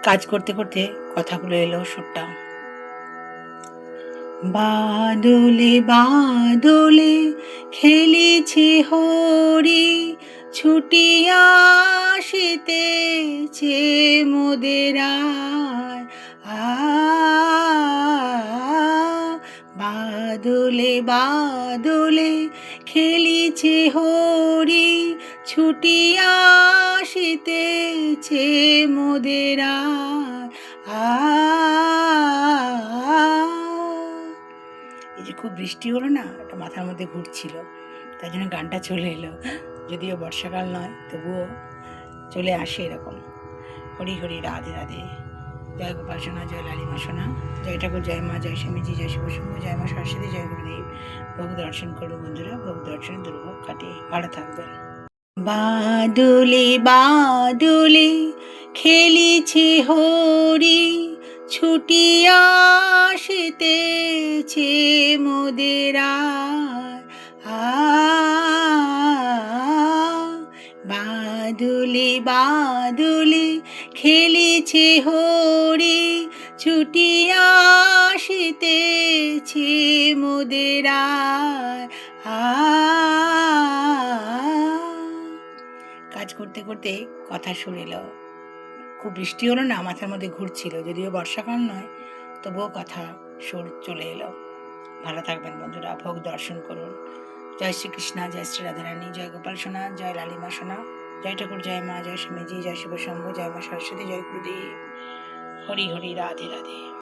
কাজ করতে করতে কথাগুলো এলো সুরটা। বাদলে বাদলে খেলিছে হরি, ছুটিয়া আসিতেছে মোদের আয়। বাদলে বাদলে খেলিছে হরি, ছুটিয়া আসিতেছে মোদের এই যে খুব বৃষ্টি হলো না, এটা মাথার মধ্যে ঘুরছিল, তাই জন্য গানটা চলে এলো। যদিও বর্ষাকাল নয়, তবুও চলে আসে এরকম। হরি হরি রাধে রাধে। জয় গোপাল সোনা, জয় লালিমা সোনা, জয় ঠাকুর, জয় মা, জয় স্বামীজি, জয় শিবশম্ভু, জয় মা সরস্বতী, জয় গুরুদেব। ভোগ দর্শন করো বন্ধুরা, ভোগ দর্শনে দুর্ভোগ কাটিয়ে ভালো থাকবেন। বাদলে বাদলে খেলিছে হরি, ছুটিয়া আসিতেছে মোদের আয়। বাদলে বাদলে খেলিছে হরি, ছুটিয়া আসিতেছে মোদের আয়। কাজ করতে করতে কথা সুর এলো। খুব বৃষ্টি হলো না, মাথার মধ্যে ঘুরছিল, যদিও বর্ষাকাল নয়, তবুও কথা সুর চলে এলো। ভালো থাকবেন বন্ধুরা, ভোগ দর্শন করুন। জয় শ্রীকৃষ্ণ, জয় শ্রী রাধারানী, জয় গোপাল সোনা, জয় লালিমা সোনা, জয় ঠাকুর, জয় মা, জয় স্বামীজি, জয় শিবশম্ভু, জয় মা সরস্বতী, জয় গুরুদেব। হরি হরি রাধে রাধে।